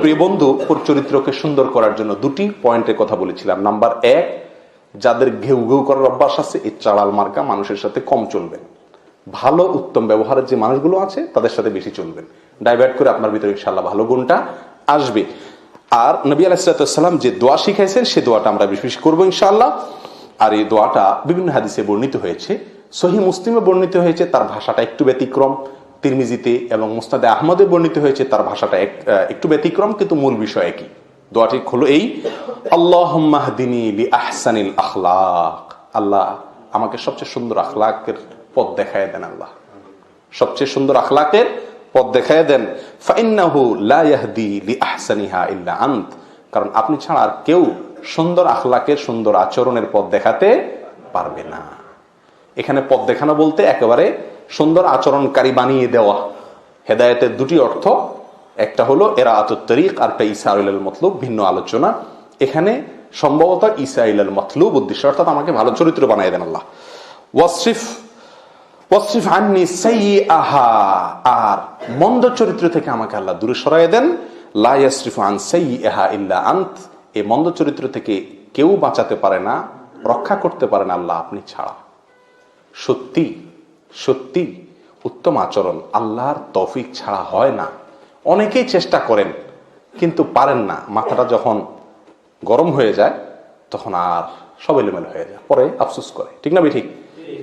প্রিয় বন্ধু, চরিত্রকে সুন্দর করার জন্য দুটি পয়েন্টের কথা বলেছিলাম। নাম্বার 1, যাদের ঘেউ ঘেউ করার অভ্যাস আছে, এই চাড়াল মার্কা মানুষের সাথে কম চলবেন। ভালো উত্তম ব্যবহারের যে মানুষগুলো আছে তাদের সাথে বেশি চলবেন। ডাইভার্ট করে আপনার ভিতরে ইনশাআল্লাহ ভালো গুণটা আসবে। আর নবী আলাইহিস সালাম যে দোয়া শিখাইছেন সে দোয়াটা আমরা বেশি করবো ইনশাআল্লাহ। আর এই দোয়াটা বিভিন্ন হাদিসে বর্ণিত হয়েছে, সহিহ মুসলিমে বর্ণিত হয়েছে, তার ভাষাটা একটু ব্যতিক্রম। তিরমিজিতে এবং মুসনাদে আহমদে বর্ণিত হয়েছে, তার ভাষাটা একটু ব্যতিক্রম, কিন্তু মূল বিষয় একই। দোয়াটি হলো এই, আল্লাহুম্মা হদিনি লি আহসানিল আখলাক। আল্লাহ আমাকে সবচেয়ে সুন্দর আখলাকের পথ দেখায় দেন। আল্লাহ সবচেয়ে সুন্দর আখলাকের পথ দেখায় দেন। ফাইন্নাহু লা ইয়াহদি লি আহসানিহা ইল্লা আনত। কারণ আপনি ছাড়া আর কেউ সুন্দর আখলাকের, সুন্দর আচরণের পথ দেখাতে পারবে না। এখানে পথ দেখানো বলতে একেবারে সুন্দর আচরণকারী বানিয়ে দেওয়া। হেদায়েতের দুটি অর্থ, একটা হলো ইরাআতুত তরিক, আর একটা ইসা ইলাল মতলুব, ভিন্ন আলোচনা। এখানে সম্ভবত ইসা ইলাল মতলুব উদ্দেশ্য, অর্থাৎ আমাকে ভালো চরিত্র বানিয়ে দেন আল্লাহ। ওয়াসরিফ আন্নি সাইয়্যাহা, আর মন্দ চরিত্র থেকে আমাকে আল্লাহ দূরে সরায় দেন। লা ইয়াসরিফু আন সাইয়্যাহা ইল্লা আনত। এই মন্দ চরিত্র থেকে কেউ বাঁচাতে পারে না, রক্ষা করতে পারে না আল্লাহ আপনি ছাড়া। সত্যি সত্যি উত্তম আচরণ আল্লাহর তৌফিক ছাড়া হয় না। অনেকেই চেষ্টা করেন কিন্তু পারেন না। মাথাটা যখন গরম হয়ে যায় তখন আর সব এলোমেলো হয়ে যায়, পরে আফসোস করে। ঠিক না ঠিক?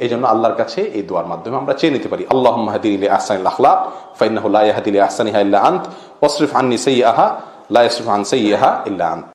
এই জন্য আল্লাহর কাছে এই দোয়ার মাধ্যমে আমরা চেয়ে নিতে পারি, আল্লাহুম্মা হদিনি লি আহসানিল আখলাক ফাইন্নাহু লা ইয়াহদি লি আহসানিহা ইল্লা আনত ওয়াসরিফ আন্নি সাইয়্যাহা লা ইয়াসরিফু আন সাইয়্যাহা ইল্লা আন্ত।